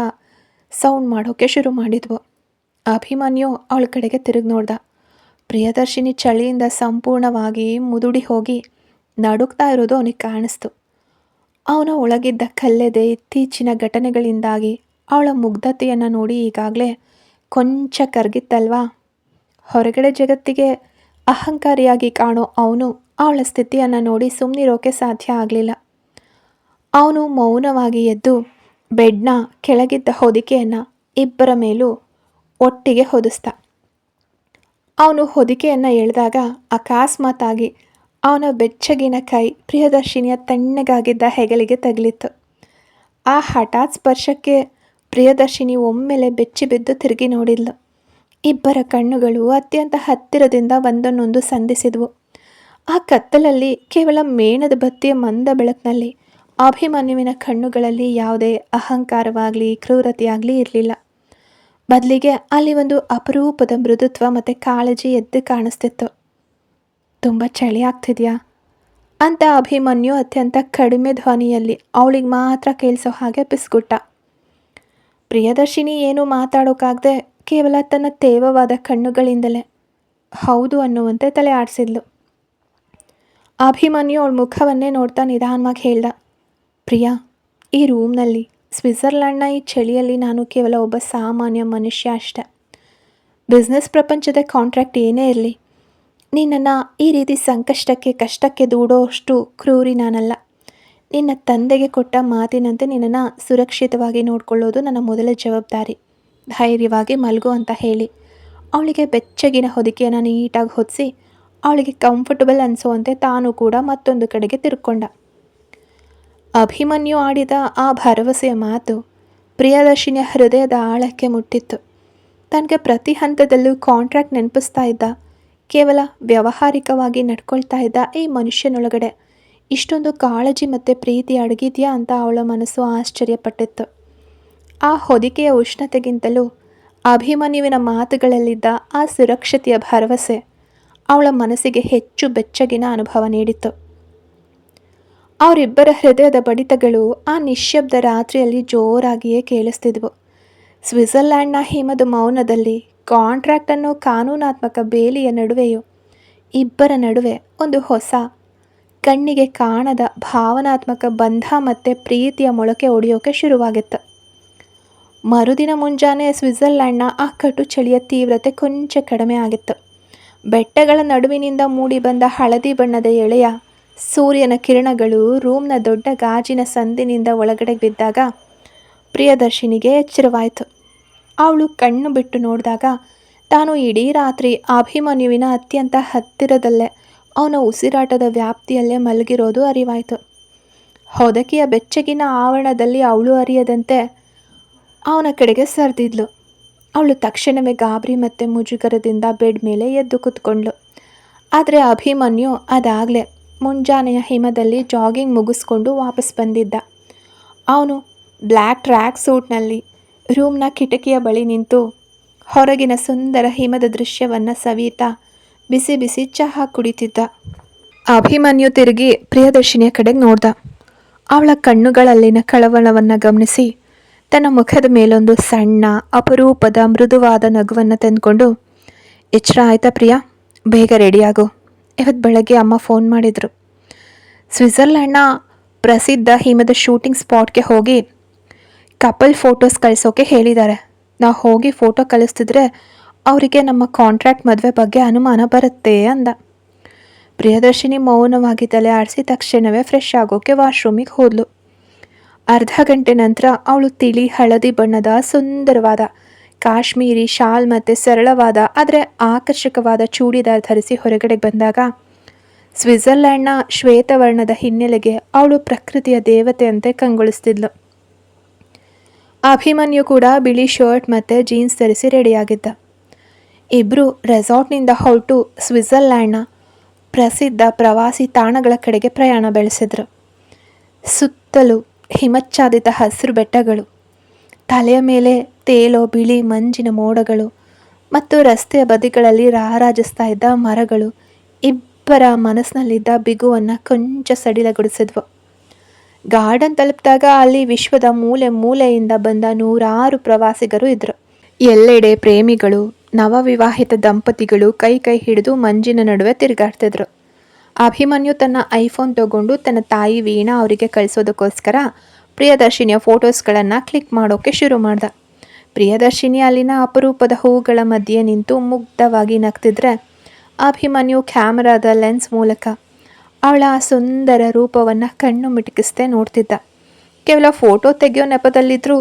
ಸೌಂಡ್ ಮಾಡೋಕ್ಕೆ ಶುರು ಮಾಡಿದ್ವು. ಅಭಿಮನ್ಯು ಅವಳ ಕಡೆಗೆ ತಿರುಗಿ ನೋಡ್ದ. ಪ್ರಿಯದರ್ಶಿನಿ ಚಳಿಯಿಂದ ಸಂಪೂರ್ಣವಾಗಿ ಮುದುಡಿ ಹೋಗಿ ನಡುಗ್ತಾ ಇರೋದು ಅವನಿಗೆ ಕಾಣಿಸ್ತು. ಅವನ ಒಳಗಿದ್ದ ಕಲ್ಲೆದೆ ಇತ್ತೀಚಿನ ಘಟನೆಗಳಿಂದಾಗಿ ಅವಳ ಮುಗ್ಧತೆಯನ್ನು ನೋಡಿ ಈಗಾಗಲೇ ಕೊಂಚ ಕರಗಿತ್ತಲ್ವಾ. ಹೊರಗಡೆ ಜಗತ್ತಿಗೆ ಅಹಂಕಾರಿಯಾಗಿ ಕಾಣೋ ಅವನು ಅವಳ ಸ್ಥಿತಿಯನ್ನು ನೋಡಿ ಸುಮ್ಮನಿರೋಕೆ ಸಾಧ್ಯ ಆಗಲಿಲ್ಲ. ಅವನು ಮೌನವಾಗಿ ಎದ್ದು ಬೆಡ್ನ ಕೆಳಗಿದ್ದ ಹೊದಿಕೆಯನ್ನು ಇಬ್ಬರ ಮೇಲೂ ಒಟ್ಟಿಗೆ ಹೊದಿಸ್ದ. ಅವನು ಹೊದಿಕೆಯನ್ನು ಎಳೆದಾಗ ಅಕಸ್ಮಾತಾಗಿ ಅವನ ಬೆಚ್ಚಗಿನ ಕೈ ಪ್ರಿಯದರ್ಶಿನಿಯ ತಣ್ಣಗಾಗಿದ್ದ ಹೆಗಲಿಗೆ ತಗಲಿತ್ತು. ಆ ಹಠಾತ್ ಸ್ಪರ್ಶಕ್ಕೆ ಪ್ರಿಯದರ್ಶಿನಿ ಒಮ್ಮೆಲೆ ಬೆಚ್ಚಿ ಬಿದ್ದು ತಿರುಗಿ ನೋಡಿದ್ಲು. ಇಬ್ಬರ ಕಣ್ಣುಗಳು ಅತ್ಯಂತ ಹತ್ತಿರದಿಂದ ಒಂದನ್ನೊಂದು ಸಂಧಿಸಿದ್ವು. ಆ ಕತ್ತಲಲ್ಲಿ ಕೇವಲ ಮೇಣದ ಬತ್ತಿಯ ಮಂದ ಬೆಳಕಿನಲ್ಲಿ ಅಭಿಮನ್ಯುವಿನ ಕಣ್ಣುಗಳಲ್ಲಿ ಯಾವುದೇ ಅಹಂಕಾರವಾಗಲಿ ಕ್ರೂರತೆಯಾಗಲಿ ಇರಲಿಲ್ಲ. ಬದಲಿಗೆ ಅಲ್ಲಿ ಒಂದು ಅಪರೂಪದ ಮೃದುತ್ವ ಮತ್ತು ಕಾಳಜಿ ಎದ್ದು ಕಾಣಿಸ್ತಿತ್ತು. ತುಂಬ ಚಳಿ ಆಗ್ತಿದೆಯಾ ಅಂತ ಅಭಿಮನ್ಯು ಅತ್ಯಂತ ಕಡಿಮೆ ಧ್ವನಿಯಲ್ಲಿ ಅವಳಿಗೆ ಮಾತ್ರ ಕೇಳಿಸೋ ಹಾಗೆ ಪಿಸ್ಗುಟ್ಟ. ಪ್ರಿಯದರ್ಶಿನಿ ಏನೂ ಮಾತಾಡೋಕ್ಕಾಗದೆ ಕೇವಲ ತನ್ನ ತೇವವಾದ ಕಣ್ಣುಗಳಿಂದಲೇ ಹೌದು ಅನ್ನುವಂತೆ ತಲೆ ಆಡಿಸಿದ್ಲು. ಅಭಿಮನ್ಯು ಅವಳ ಮುಖವನ್ನೇ ನೋಡ್ತಾ ನಿಧಾನವಾಗಿ ಹೇಳ್ದ, ಪ್ರಿಯಾ, ಈ ರೂಮ್ನಲ್ಲಿ ಸ್ವಿಟ್ಜರ್ಲ್ಯಾಂಡ್ನ ಈ ಚಳಿಯಲ್ಲಿ ನಾನು ಕೇವಲ ಒಬ್ಬ ಸಾಮಾನ್ಯ ಮನುಷ್ಯ ಅಷ್ಟೆ. ಬಿಸ್ನೆಸ್ ಪ್ರಪಂಚದ ಕಾಂಟ್ರಾಕ್ಟ್ ಏನೇ ಇರಲಿ, ನಿನ್ನನ್ನು ಈ ರೀತಿ ಕಷ್ಟಕ್ಕೆ ದೂಡೋಷ್ಟು ಕ್ರೂರಿ ನಾನಲ್ಲ. ನಿನ್ನ ತಂದೆಗೆ ಕೊಟ್ಟ ಮಾತಿನಂತೆ ನಿನ್ನನ್ನು ಸುರಕ್ಷಿತವಾಗಿ ನೋಡಿಕೊಳ್ಳೋದು ನನ್ನ ಮೊದಲ ಜವಾಬ್ದಾರಿ. ಧೈರ್ಯವಾಗಿ ಮಲಗು ಅಂತ ಹೇಳಿ ಅವಳಿಗೆ ಬೆಚ್ಚಗಿನ ಹೊದಿಕೆಯನ್ನು ನೀಟಾಗಿ ಹೊದಿಸಿ ಅವಳಿಗೆ ಕಂಫರ್ಟಬಲ್ ಅನಿಸುವಂತೆ ತಾನು ಕೂಡ ಮತ್ತೊಂದು ಕಡೆಗೆ ತಿರ್ಕೊಂಡ. ಅಭಿಮನ್ಯು ಆಡಿದ ಆ ಭರವಸೆಯ ಮಾತು ಪ್ರಿಯದರ್ಶಿನಿಯ ಹೃದಯದ ಆಳಕ್ಕೆ ಮುಟ್ಟಿತ್ತು. ತನಗೆ ಪ್ರತಿ ಹಂತದಲ್ಲೂ ಕಾಂಟ್ರಾಕ್ಟ್ ನೆನಪಿಸ್ತಾ ಇದ್ದ, ಕೇವಲ ವ್ಯಾವಹಾರಿಕವಾಗಿ ನಡ್ಕೊಳ್ತಾ ಇದ್ದ ಈ ಮನುಷ್ಯನೊಳಗಡೆ ಇಷ್ಟೊಂದು ಕಾಳಜಿ ಮತ್ತು ಪ್ರೀತಿ ಅಡಗಿದೆಯಾ ಅಂತ ಅವಳ ಮನಸ್ಸು ಆಶ್ಚರ್ಯಪಟ್ಟಿತ್ತು. ಆ ಹೊದಿಕೆಯ ಉಷ್ಣತೆಗಿಂತಲೂ ಅಭಿಮನ್ಯುವಿನ ಮಾತುಗಳಲ್ಲಿದ್ದ ಆ ಸುರಕ್ಷತೆಯ ಭರವಸೆ ಅವಳ ಮನಸ್ಸಿಗೆ ಹೆಚ್ಚು ಬೆಚ್ಚಗಿನ ಅನುಭವ ನೀಡಿತು. ಅವರಿಬ್ಬರ ಹೃದಯದ ಬಡಿತಗಳು ಆ ನಿಶ್ಶಬ್ದ ರಾತ್ರಿಯಲ್ಲಿ ಜೋರಾಗಿಯೇ ಕೇಳಿಸ್ತಿದ್ವು. ಸ್ವಿಟ್ಜರ್ಲ್ಯಾಂಡ್ನ ಹಿಮದ ಮೌನದಲ್ಲಿ, ಕಾಂಟ್ರಾಕ್ಟ್ ಅನ್ನೋ ಕಾನೂನಾತ್ಮಕ ಬೇಲಿಯ ನಡುವೆಯೂ ಇಬ್ಬರ ನಡುವೆ ಒಂದು ಹೊಸ, ಕಣ್ಣಿಗೆ ಕಾಣದ ಭಾವನಾತ್ಮಕ ಬಂಧ ಮತ್ತು ಪ್ರೀತಿಯ ಮೊಳಕೆ ಒಡೆಯೋಕೆ ಶುರುವಾಗಿತ್ತು. ಮರುದಿನ ಮುಂಜಾನೆ ಸ್ವಿಟ್ಜರ್ಲ್ಯಾಂಡ್ನ ಆ ಕಟು ಚಳಿಯ ತೀವ್ರತೆ ಕೊಂಚ ಕಡಿಮೆ ಆಗಿತ್ತು. ಬೆಟ್ಟಗಳ ನಡುವಿನಿಂದ ಮೂಡಿ ಬಂದ ಹಳದಿ ಬಣ್ಣದ ಎಳೆಯ ಸೂರ್ಯನ ಕಿರಣಗಳು ರೂಮ್ನ ದೊಡ್ಡ ಗಾಜಿನ ಸಂದಿನಿಂದ ಒಳಗಡೆ ಬಿದ್ದಾಗ ಪ್ರಿಯದರ್ಶಿನಿಗೆ ಎಚ್ಚರವಾಯಿತು. ಅವಳು ಕಣ್ಣು ಬಿಟ್ಟು ನೋಡಿದಾಗ ತಾನು ಇಡೀ ರಾತ್ರಿ ಅಭಿಮನ್ಯುವಿನ ಅತ್ಯಂತ ಹತ್ತಿರದಲ್ಲೇ, ಅವನ ಉಸಿರಾಟದ ವ್ಯಾಪ್ತಿಯಲ್ಲೇ ಮಲಗಿರೋದು ಅರಿವಾಯಿತು. ಹೊದಕೆಯ ಬೆಚ್ಚಗಿನ ಆವರಣದಲ್ಲಿ ಅವಳು ಅರಿಯದಂತೆ ಅವನ ಕಡೆಗೆ ಸರಿದಿದ್ಲು. ಅವಳು ತಕ್ಷಣವೇ ಗಾಬರಿ ಮತ್ತು ಮುಜುಗರದಿಂದ ಬೆಡ್ ಮೇಲೆ ಎದ್ದು ಕೂತ್ಕೊಂಡ್ಳು. ಆದರೆ ಅಭಿಮನ್ಯು ಅದಾಗಲೇ ಮುಂಜಾನೆಯ ಹಿಮದಲ್ಲಿ ಜಾಗಿಂಗ್ ಮುಗಿಸ್ಕೊಂಡು ವಾಪಸ್ ಬಂದಿದ್ದ. ಅವನು ಬ್ಲ್ಯಾಕ್ ಟ್ರ್ಯಾಕ್ ಸೂಟ್ನಲ್ಲಿ ರೂಮ್ನ ಕಿಟಕಿಯ ಬಳಿ ನಿಂತು ಹೊರಗಿನ ಸುಂದರ ಹಿಮದ ದೃಶ್ಯವನ್ನು ಸವಿತಾ ಬಿಸಿ ಬಿಸಿ ಚಹಾ ಕುಡಿತಿದ್ದ. ಅಭಿಮನ್ಯು ತಿರುಗಿ ಪ್ರಿಯದರ್ಶಿನಿಯ ಕಡೆಗೆ ನೋಡ್ದ. ಅವಳ ಕಣ್ಣುಗಳಲ್ಲಿನ ಕಳವಳವನ್ನು ಗಮನಿಸಿ ತನ್ನ ಮುಖದ ಮೇಲೊಂದು ಸಣ್ಣ ಅಪರೂಪದ ಮೃದುವಾದ ನಗುವನ್ನು ತಂದುಕೊಂಡು, ಎಚ್ಚರ ಆಯ್ತಾ ಪ್ರಿಯಾ, ಬೇಗ ರೆಡಿಯಾಗು, ಇವತ್ತು ಬೆಳಗ್ಗೆ ಅಮ್ಮ ಫೋನ್ ಮಾಡಿದರು. ಸ್ವಿಟ್ಜರ್ಲ್ಯಾಂಡ್ನ ಪ್ರಸಿದ್ಧ ಹಿಮದ ಶೂಟಿಂಗ್ ಸ್ಪಾಟ್ಗೆ ಹೋಗಿ ಕಪಲ್ ಫೋಟೋಸ್ ಕಳಿಸೋಕೆ ಹೇಳಿದ್ದಾರೆ. ನಾವು ಹೋಗಿ ಫೋಟೋ ಕಳಿಸ್ತಿದ್ರೆ ಅವರಿಗೆ ನಮ್ಮ ಕಾಂಟ್ರಾಕ್ಟ್ ಮದುವೆ ಬಗ್ಗೆ ಅನುಮಾನ ಬರುತ್ತೆ ಅಂದ. ಪ್ರಿಯದರ್ಶಿನಿ ಮೌನವಾಗಿ ತಲೆ ಆಡಿಸಿ ತಕ್ಷಣವೇ ಫ್ರೆಶ್ ಆಗೋಕೆ ವಾಶ್ರೂಮಿಗೆ ಹೋದ್ಲು. ಅರ್ಧ ಗಂಟೆ ನಂತರ ಅವಳು ತಿಳಿ ಹಳದಿ ಬಣ್ಣದ ಸುಂದರವಾದ ಕಾಶ್ಮೀರಿ ಶಾಲ್ ಮತ್ತು ಸರಳವಾದ ಆದರೆ ಆಕರ್ಷಕವಾದ ಚೂಡಿದಾರ್ ಧರಿಸಿ ಹೊರಗಡೆ ಬಂದಾಗ ಸ್ವಿಟ್ಜರ್ಲ್ಯಾಂಡ್ನ ಶ್ವೇತವರ್ಣದ ಹಿನ್ನೆಲೆಗೆ ಅವಳು ಪ್ರಕೃತಿಯ ದೇವತೆಯಂತೆ ಕಂಗೊಳಿಸ್ತಿದ್ಲು. ಅಭಿಮನ್ಯು ಕೂಡ ಬಿಳಿ ಶರ್ಟ್ ಮತ್ತು ಜೀನ್ಸ್ ಧರಿಸಿ ರೆಡಿಯಾಗಿದ್ದ. ಇಬ್ಬರು ರೆಸಾರ್ಟ್ನಿಂದ ಹೊರಟು ಸ್ವಿಟ್ಜರ್ಲ್ಯಾಂಡ್ನ ಪ್ರಸಿದ್ಧ ಪ್ರವಾಸಿ ತಾಣಗಳ ಕಡೆಗೆ ಪ್ರಯಾಣ ಬೆಳೆಸಿದ್ರು. ಸುತ್ತಲೂ ಹಿಮಚ್ಛಾದಿತ ಹಸಿರು ಬೆಟ್ಟಗಳು, ತಲೆಯ ಮೇಲೆ ತೇಲೋ ಬಿಳಿ ಮಂಜಿನ ಮೋಡಗಳು ಮತ್ತು ರಸ್ತೆಯ ಬದಿಗಳಲ್ಲಿ ರಾರಾಜಿಸ್ತಾ ಇದ್ದ ಮರಗಳು ಇಬ್ಬರ ಮನಸ್ಸಿನಲ್ಲಿದ್ದ ಬಿಗುವನ್ನು ಕೊಂಚ ಸಡಿಲಗೊಳಿಸಿದ್ವು. ಗಾರ್ಡನ್ ತಲುಪಿದಾಗ ಅಲ್ಲಿ ವಿಶ್ವದ ಮೂಲೆ ಮೂಲೆಯಿಂದ ಬಂದ ನೂರಾರು ಪ್ರವಾಸಿಗರು ಇದ್ದರು. ಎಲ್ಲೆಡೆ ಪ್ರೇಮಿಗಳು, ನವವಿವಾಹಿತ ದಂಪತಿಗಳು ಕೈ ಕೈ ಹಿಡಿದು ಮಂಜಿನ ನಡುವೆ ತಿರುಗಾಡ್ತಿದ್ರು. ಅಭಿಮನ್ಯು ತನ್ನ ಐಫೋನ್ ತಗೊಂಡು ತನ್ನ ತಾಯಿ ವೀಣಾ ಅವರಿಗೆ ಕಳಿಸೋದಕ್ಕೋಸ್ಕರ ಪ್ರಿಯದರ್ಶಿನಿಯ ಫೋಟೋಸ್ಗಳನ್ನು ಕ್ಲಿಕ್ ಮಾಡೋಕ್ಕೆ ಶುರು ಮಾಡ್ದ. ಪ್ರಿಯದರ್ಶಿನಿ ಅಲ್ಲಿನ ಅಪರೂಪದ ಹೂಗಳ ಮಧ್ಯೆ ನಿಂತು ಮುಗ್ಧವಾಗಿ ನಗ್ತಿದ್ರೆ ಅಭಿಮನ್ಯು ಕ್ಯಾಮರಾದ ಲೆನ್ಸ್ ಮೂಲಕ ಅವಳ ಸುಂದರ ರೂಪವನ್ನು ಕಣ್ಣು ಮಿಟುಕಿಸ್ದೆ ನೋಡ್ತಿದ್ದ. ಕೇವಲ ಫೋಟೋ ತೆಗೆಯೋ ನೆಪದಲ್ಲಿದ್ದರೂ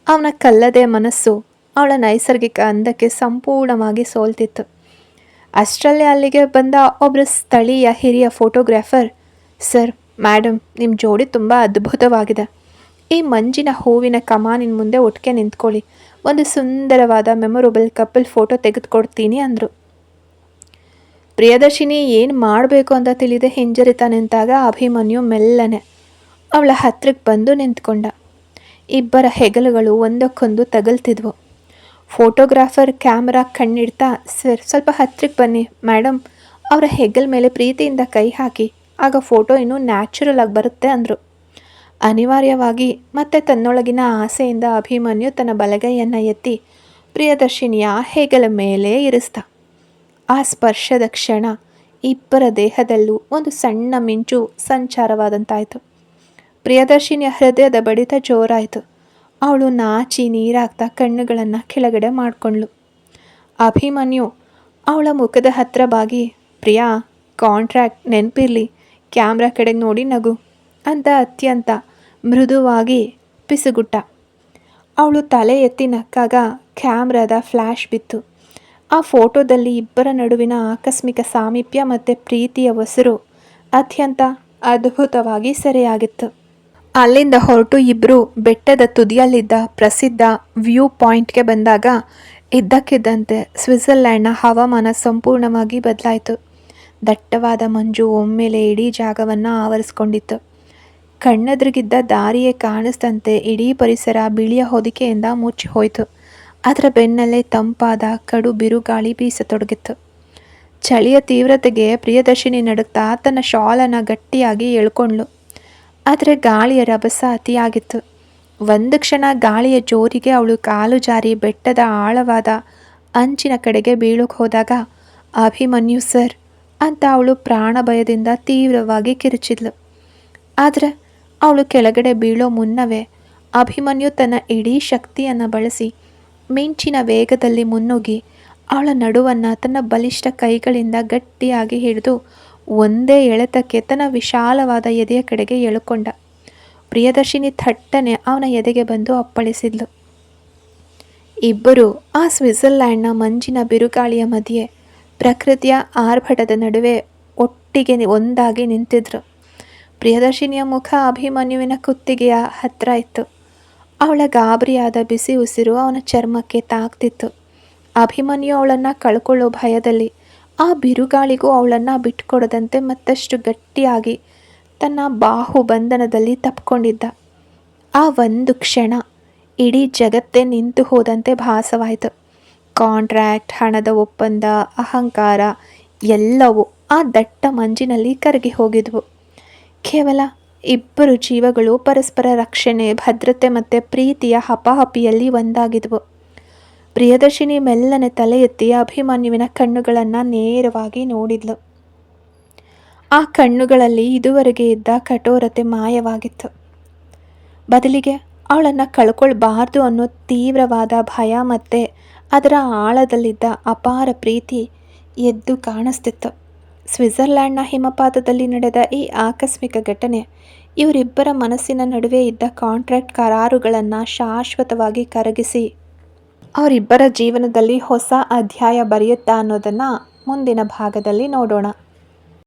ಅವನ ಕಲ್ಲದೆ ಮನಸ್ಸು ಅವಳ ನೈಸರ್ಗಿಕ ಅಂದಕ್ಕೆ ಸಂಪೂರ್ಣವಾಗಿ ಸೋಲ್ತಿತ್ತು. ಅಷ್ಟರಲ್ಲೇ ಅಲ್ಲಿಗೆ ಬಂದ ಒಬ್ಬರು ಸ್ಥಳೀಯ ಹಿರಿಯ ಫೋಟೋಗ್ರಾಫರ್, ಸರ್, ಮೇಡಮ್, ನಿಮ್ಮ ಜೋಡಿ ತುಂಬ ಅದ್ಭುತವಾಗಿದೆ. ಈ ಮಂಜಿನ ಹೂವಿನ ಕಮಾನಿನ ಮುಂದೆ ಒಟ್ಟಿಗೆ ನಿಂತ್ಕೊಳ್ಳಿ, ಒಂದು ಸುಂದರವಾದ ಮೆಮೊರಬಲ್ ಕಪಲ್ ಫೋಟೋ ತೆಗೆದುಕೊಡ್ತೀನಿ ಅಂದರು. ಪ್ರಿಯದರ್ಶಿನಿ ಏನು ಮಾಡಬೇಕು ಅಂತ ತಿಳಿದೆ ಹಿಂಜರಿತ ನಿಂತಾಗ ಅಭಿಮನ್ಯು ಮೆಲ್ಲನೆ ಅವಳ ಹತ್ರಕ್ಕೆ ಬಂದು ನಿಂತ್ಕೊಂಡ. ಇಬ್ಬರ ಹೆಗಲುಗಳು ಒಂದಕ್ಕೊಂದು ತಗಲ್ತಿದ್ವು. ಫೋಟೋಗ್ರಾಫರ್ ಕ್ಯಾಮ್ರಾ ಕಣ್ಣಿಡ್ತಾ, ಸರ್, ಸ್ವಲ್ಪ ಹತ್ರಕ್ಕೆ ಬನ್ನಿ ಮೇಡಮ್, ಅವರ ಹೆಗಲ ಮೇಲೆ ಪ್ರೀತಿಯಿಂದ ಕೈ ಹಾಕಿ, ಆಗ ಫೋಟೋ ಇನ್ನೂ ನ್ಯಾಚುರಲ್ ಆಗಿ ಬರುತ್ತೆ ಅಂದರು. ಅನಿವಾರ್ಯವಾಗಿ ಮತ್ತೆ ತನ್ನೊಳಗಿನ ಆಸೆಯಿಂದ ಅಭಿಮನ್ಯು ತನ್ನ ಬಲಗೈಯನ್ನು ಎತ್ತಿ ಪ್ರಿಯದರ್ಶಿನಿಯ ಹೆಗಲ ಮೇಲೆ ಇರಿಸ್ದ. ಆ ಸ್ಪರ್ಶದ ಕ್ಷಣ ಇಬ್ಬರ ದೇಹದಲ್ಲೂ ಒಂದು ಸಣ್ಣ ಮಿಂಚು ಸಂಚಾರವಾದಂತಾಯಿತು. ಪ್ರಿಯದರ್ಶಿನಿಯ ಹೃದಯದ ಬಡಿತ ಜೋರಾಯಿತು. ಅವಳು ನಾಚಿ ನೀರಾಗ್ತಾ ಕಣ್ಣುಗಳನ್ನು ಕೆಳಗಡೆ ಮಾಡಿಕೊಂಡ್ಳು. ಅಭಿಮನ್ಯು ಅವಳ ಮುಖದ ಹತ್ರ ಬಾಗಿ, ಪ್ರಿಯಾ, ಕಾಂಟ್ರಾಕ್ಟ್ ನೆನಪಿರಲಿ, ಕ್ಯಾಮ್ರಾ ಕಡೆಗೆ ನೋಡಿ ನಗು ಅಂತ ಅತ್ಯಂತ ಮೃದುವಾಗಿ ಪಿಸುಗುಟ್ಟ. ಅವಳು ತಲೆ ಎತ್ತಿ ನಕ್ಕಾಗ ಕ್ಯಾಮ್ರಾದ ಫ್ಲ್ಯಾಶ್ ಬಿತ್ತು. ಆ ಫೋಟೋದಲ್ಲಿ ಇಬ್ಬರ ನಡುವಿನ ಆಕಸ್ಮಿಕ ಸಾಮೀಪ್ಯ ಮತ್ತು ಪ್ರೀತಿಯ ಹೊಸರು ಅತ್ಯಂತ ಅದ್ಭುತವಾಗಿ ಸೆರೆಯಾಗಿತ್ತು. ಅಲ್ಲಿಂದ ಹೊರಟು ಇಬ್ಬರು ಬೆಟ್ಟದ ತುದಿಯಲ್ಲಿದ್ದ ಪ್ರಸಿದ್ಧ ವ್ಯೂ ಪಾಯಿಂಟ್ಗೆ ಬಂದಾಗ ಇದ್ದಕ್ಕಿದ್ದಂತೆ ಸ್ವಿಟ್ಜರ್ಲ್ಯಾಂಡ್ನ ಹವಾಮಾನ ಸಂಪೂರ್ಣವಾಗಿ ಬದಲಾಯಿತು. ದಟ್ಟವಾದ ಮಂಜು ಒಮ್ಮೆಲೆ ಇಡೀ ಜಾಗವನ್ನು ಆವರಿಸ್ಕೊಂಡಿತ್ತು. ಕಣ್ಣೆದುರಿಗಿದ್ದ ದಾರಿಯೇ ಕಾಣಿಸ್ದಂತೆ ಇಡೀ ಪರಿಸರ ಬಿಳಿಯ ಹೊದಿಕೆಯಿಂದ ಮುಚ್ಚಿ ಹೋಯಿತು. ಅದರ ಬೆನ್ನಲ್ಲೇ ತಂಪಾದ ಕಡು ಬಿರುಗಾಳಿ ಬೀಸತೊಡಗಿತ್ತು. ಚಳಿಯ ತೀವ್ರತೆಗೆ ಪ್ರಿಯದರ್ಶಿನಿ ನಡುಗ್ತಾ ತನ್ನ ಶಾಲನ್ನು ಗಟ್ಟಿಯಾಗಿ ಎಳ್ಕೊಂಡ್ಳು. ಆದರೆ ಗಾಳಿಯ ರಭಸ ಅತಿಯಾಗಿತ್ತು. ಒಂದು ಕ್ಷಣ ಗಾಳಿಯ ಜೋರಿಗೆ ಅವಳು ಕಾಲು ಜಾರಿ ಬೆಟ್ಟದ ಆಳವಾದ ಅಂಚಿನ ಕಡೆಗೆ ಬೀಳೋಕೆ ಹೋದಾಗ, ಅಭಿಮನ್ಯು ಸರ್ ಅಂತ ಅವಳು ಪ್ರಾಣ ಭಯದಿಂದ ತೀವ್ರವಾಗಿ ಕಿರುಚಿದ್ಲು. ಆದರೆ ಅವಳು ಕೆಳಗಡೆ ಬೀಳೋ ಮುನ್ನವೇ ಅಭಿಮನ್ಯು ತನ್ನ ಇಡೀ ಶಕ್ತಿಯನ್ನು ಬಳಸಿ ಮಿಂಚಿನ ವೇಗದಲ್ಲಿ ಮುನ್ನುಗ್ಗಿ ಅವಳ ನಡುವನ್ನು ತನ್ನ ಬಲಿಷ್ಠ ಕೈಗಳಿಂದ ಗಟ್ಟಿಯಾಗಿ ಹಿಡಿದು ಒಂದೇ ಎಳೆತಕ್ಕೆ ತನ್ನ ವಿಶಾಲವಾದ ಎದೆಯ ಕಡೆಗೆ ಎಳುಕೊಂಡ. ಪ್ರಿಯದರ್ಶಿನಿ ಥಟ್ಟನೆ ಅವನ ಎದೆಗೆ ಬಂದು ಅಪ್ಪಳಿಸಿದ್ಲು. ಇಬ್ಬರು ಆ ಸ್ವಿಟ್ಜರ್ಲ್ಯಾಂಡ್ನ ಮಂಜಿನ ಬಿರುಗಾಳಿಯ ಮಧ್ಯೆ ಪ್ರಕೃತಿಯ ಆರ್ಭಟದ ನಡುವೆ ಒಟ್ಟಿಗೆ ಒಂದಾಗಿ ನಿಂತಿದ್ರು. ಪ್ರಿಯದರ್ಶಿನಿಯ ಮುಖ ಅಭಿಮನ್ಯುವಿನ ಕುತ್ತಿಗೆಯ ಹತ್ತಿರ ಇತ್ತು. ಅವಳ ಗಾಬರಿಯಾದ ಬಿಸಿ ಉಸಿರು ಅವನ ಚರ್ಮಕ್ಕೆ ತಾಕ್ತಿತ್ತು. ಅಭಿಮನ್ಯು ಅವಳನ್ನು ಕಳ್ಕೊಳ್ಳೋ ಭಯದಲ್ಲಿ ಆ ಬಿರುಗಾಳಿಗೂ ಅವಳನ್ನು ಬಿಟ್ಕೊಡದಂತೆ ಮತ್ತಷ್ಟು ಗಟ್ಟಿಯಾಗಿ ತನ್ನ ಬಾಹುಬಂಧನದಲ್ಲಿ ತಪ್ಕೊಂಡಿದ್ದ. ಆ ಒಂದು ಕ್ಷಣ ಇಡೀ ಜಗತ್ತೇ ನಿಂತು ಹೋದಂತೆ ಭಾಸವಾಯಿತು. ಕಾಂಟ್ರಾಕ್ಟ್, ಹಣದ ಒಪ್ಪಂದ, ಅಹಂಕಾರ ಎಲ್ಲವೂ ಆ ದಟ್ಟ ಮಂಜಿನಲ್ಲಿ ಕರಗಿ ಹೋಗಿದ್ವು. ಕೇವಲ ಇಬ್ಬರು ಜೀವಗಳು ಪರಸ್ಪರ ರಕ್ಷಣೆ, ಭದ್ರತೆ ಮತ್ತು ಪ್ರೀತಿಯ ಹಪಾಹಪಿಯಲ್ಲಿ ಒಂದಾಗಿದ್ವು. ಪ್ರಿಯದರ್ಶಿನಿ ಮೆಲ್ಲನೆ ತಲೆ ಎತ್ತಿ ಅಭಿಮನ್ಯುವಿನ ಕಣ್ಣುಗಳನ್ನು ನೇರವಾಗಿ ನೋಡಿದ್ಲು. ಆ ಕಣ್ಣುಗಳಲ್ಲಿ ಇದುವರೆಗೆ ಇದ್ದ ಕಠೋರತೆ ಮಾಯವಾಗಿತ್ತು. ಬದಲಿಗೆ ಅವಳನ್ನು ಕಳ್ಕೊಳ್ಬಾರ್ದು ಅನ್ನೋ ತೀವ್ರವಾದ ಭಯ ಮತ್ತು ಅದರ ಆಳದಲ್ಲಿದ್ದ ಅಪಾರ ಪ್ರೀತಿ ಎದ್ದು ಕಾಣಿಸ್ತಿತ್ತು. ಸ್ವಿಟ್ಜರ್ಲ್ಯಾಂಡ್ನ ಹಿಮಪಾತದಲ್ಲಿ ನಡೆದ ಈ ಆಕಸ್ಮಿಕ ಘಟನೆ ಇವರಿಬ್ಬರ ಮನಸ್ಸಿನ ನಡುವೆ ಇದ್ದ ಕಾಂಟ್ರಾಕ್ಟ್ ಕರಾರುಗಳನ್ನು ಶಾಶ್ವತವಾಗಿ ಕರಗಿಸಿ ಅವರಿಬ್ಬರ ಜೀವನದಲ್ಲಿ ಹೊಸ ಅಧ್ಯಾಯ ಬರೆಯುತ್ತಾ ಅನ್ನೋದನ್ನು ಮುಂದಿನ ಭಾಗದಲ್ಲಿ ನೋಡೋಣ.